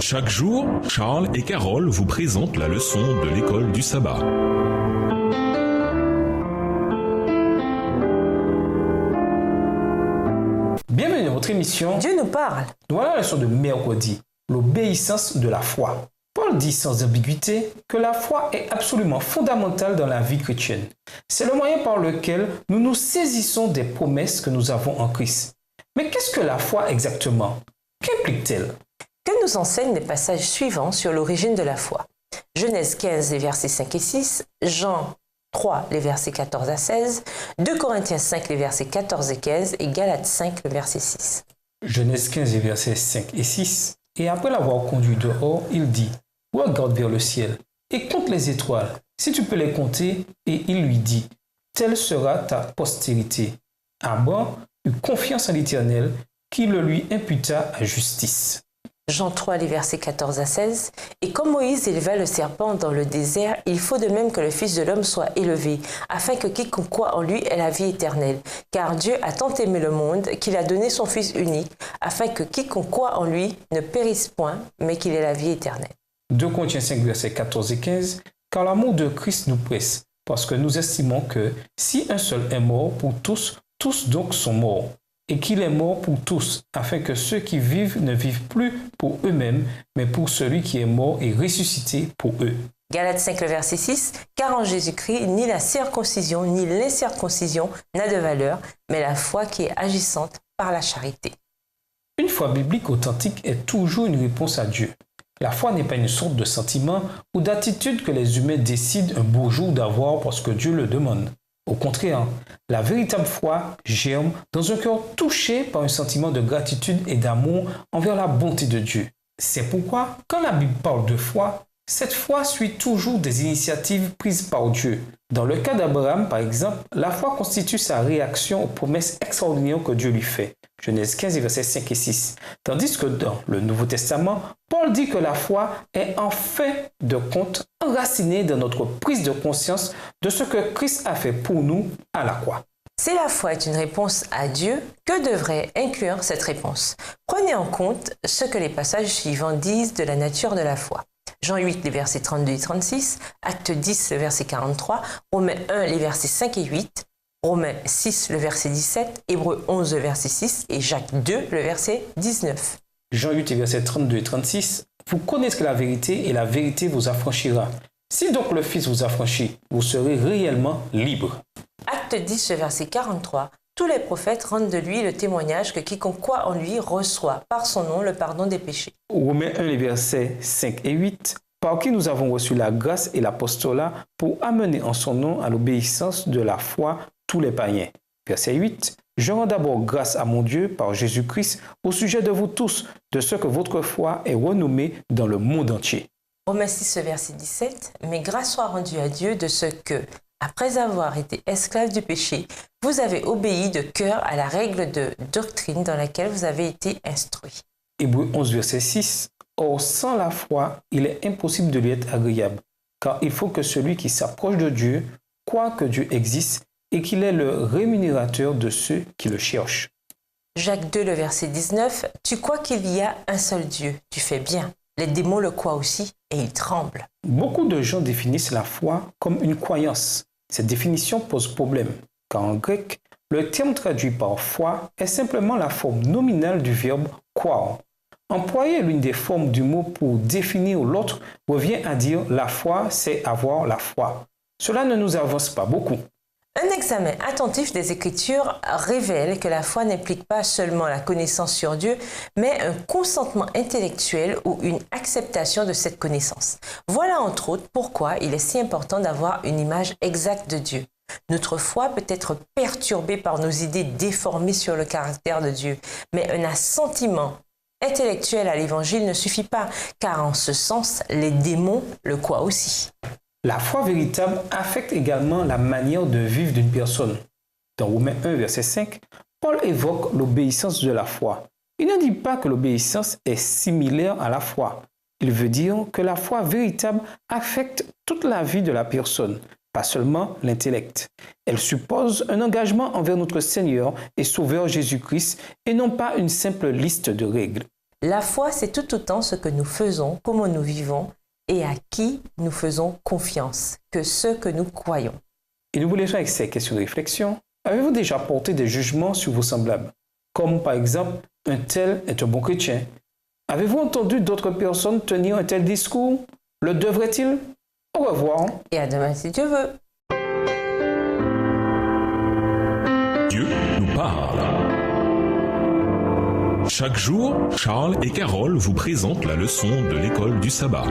Chaque jour, Charles et Carole vous présentent la leçon de l'école du sabbat. Bienvenue dans votre émission Dieu nous parle. Voilà la leçon de mercredi, l'obéissance de la foi. Paul dit sans ambiguïté que la foi est absolument fondamentale dans la vie chrétienne. C'est le moyen par lequel nous nous saisissons des promesses que nous avons en Christ. Mais qu'est-ce que la foi exactement? Qu'implique-t-elle? Que nous enseignent les passages suivants sur l'origine de la foi. Genèse 15, les versets 5 et 6, Jean 3, les versets 14 à 16, 2 Corinthiens 5, les versets 14 et 15 et Galates 5, le verset 6. Genèse 15, les versets 5 et 6. Et après l'avoir conduit dehors, il dit: regarde vers le ciel et compte les étoiles, si tu peux les compter. Et il lui dit: telle sera ta postérité. Abraham eut confiance en l'Éternel, qui le lui imputa à justice. Jean 3, les versets 14 à 16. Et comme Moïse éleva le serpent dans le désert, il faut de même que le Fils de l'homme soit élevé, afin que quiconque croit en lui ait la vie éternelle. Car Dieu a tant aimé le monde qu'il a donné son Fils unique, afin que quiconque croit en lui ne périsse point, mais qu'il ait la vie éternelle. 2 Corinthiens 5, versets 14 et 15. Car l'amour de Christ nous presse, parce que nous estimons que si un seul est mort pour tous, tous donc sont morts. Et qu'il est mort pour tous, afin que ceux qui vivent ne vivent plus pour eux-mêmes, mais pour celui qui est mort et ressuscité pour eux. Galates 5, le verset 6. Car en Jésus-Christ, ni la circoncision, ni l'incirconcision n'a de valeur, mais la foi qui est agissante par la charité. Une foi biblique authentique est toujours une réponse à Dieu. La foi n'est pas une sorte de sentiment ou d'attitude que les humains décident un beau jour d'avoir parce que Dieu le demande. Au contraire, la véritable foi germe dans un cœur touché par un sentiment de gratitude et d'amour envers la bonté de Dieu. C'est pourquoi, quand la Bible parle de foi, cette foi suit toujours des initiatives prises par Dieu. Dans le cas d'Abraham, par exemple, la foi constitue sa réaction aux promesses extraordinaires que Dieu lui fait. Genèse 15, versets 5 et 6. Tandis que dans le Nouveau Testament, Paul dit que la foi est en fin de compte enracinée dans notre prise de conscience de ce que Christ a fait pour nous à la croix. Si la foi est une réponse à Dieu, que devrait inclure cette réponse? Prenez en compte ce que les passages suivants disent de la nature de la foi. Jean 8, les versets 32 et 36, Acte 10, le verset 43, Romains 1, les versets 5 et 8, Romains 6, le verset 17, Hébreux 11, le verset 6 et Jacques 2, le verset 19. Jean 8, les versets 32 et 36, vous connaîtrez la vérité et la vérité vous affranchira. Si donc le Fils vous affranchit, vous serez réellement libre. Acte 10, le verset 43, tous les prophètes rendent de lui le témoignage que quiconque croit en lui reçoit par son nom le pardon des péchés. Romains 1, les versets 5 et 8, par qui nous avons reçu la grâce et l'apostolat pour amener en son nom à l'obéissance de la foi tous les païens. Verset 8, je rends d'abord grâce à mon Dieu par Jésus-Christ au sujet de vous tous, de ce que votre foi est renommée dans le monde entier. Romains 6, verset 17, mais grâce soit rendue à Dieu de ce que, après avoir été esclaves du péché, vous avez obéi de cœur à la règle de doctrine dans laquelle vous avez été instruits. Hébreux 11, verset 6, or sans la foi, il est impossible de lui être agréable, car il faut que celui qui s'approche de Dieu croit que Dieu existe et qu'il est le rémunérateur de ceux qui le cherchent. Jacques 2, le verset 19, tu crois qu'il y a un seul Dieu, tu fais bien. Les démons le croient aussi et ils tremblent. Beaucoup de gens définissent la foi comme une croyance. Cette définition pose problème, car en grec, le terme traduit par foi est simplement la forme nominale du verbe croire. Employer l'une des formes du mot pour définir l'autre revient à dire la foi, c'est avoir la foi. Cela ne nous avance pas beaucoup. Un examen attentif des Écritures révèle que la foi n'implique pas seulement la connaissance sur Dieu, mais un consentement intellectuel ou une acceptation de cette connaissance. Voilà entre autres pourquoi il est si important d'avoir une image exacte de Dieu. Notre foi peut être perturbée par nos idées déformées sur le caractère de Dieu, mais un assentiment intellectuel à l'Évangile ne suffit pas, car en ce sens, les démons le croient aussi. La foi véritable affecte également la manière de vivre d'une personne. Dans Romains 1, verset 5, Paul évoque l'obéissance de la foi. Il ne dit pas que l'obéissance est similaire à la foi. Il veut dire que la foi véritable affecte toute la vie de la personne, pas seulement l'intellect. Elle suppose un engagement envers notre Seigneur et Sauveur Jésus-Christ et non pas une simple liste de règles. La foi, c'est tout autant ce que nous faisons, comment nous vivons et à qui nous faisons confiance que ce que nous croyons. Et nous vous laissons avec ces questions de réflexion. Avez-vous déjà porté des jugements sur vos semblables? Comme par exemple, un tel est un bon chrétien. Avez-vous entendu d'autres personnes tenir un tel discours? Le devrait-il? Au revoir. Et à demain si Dieu veut. Dieu nous parle. Chaque jour, Charles et Carole vous présentent la leçon de l'école du sabbat.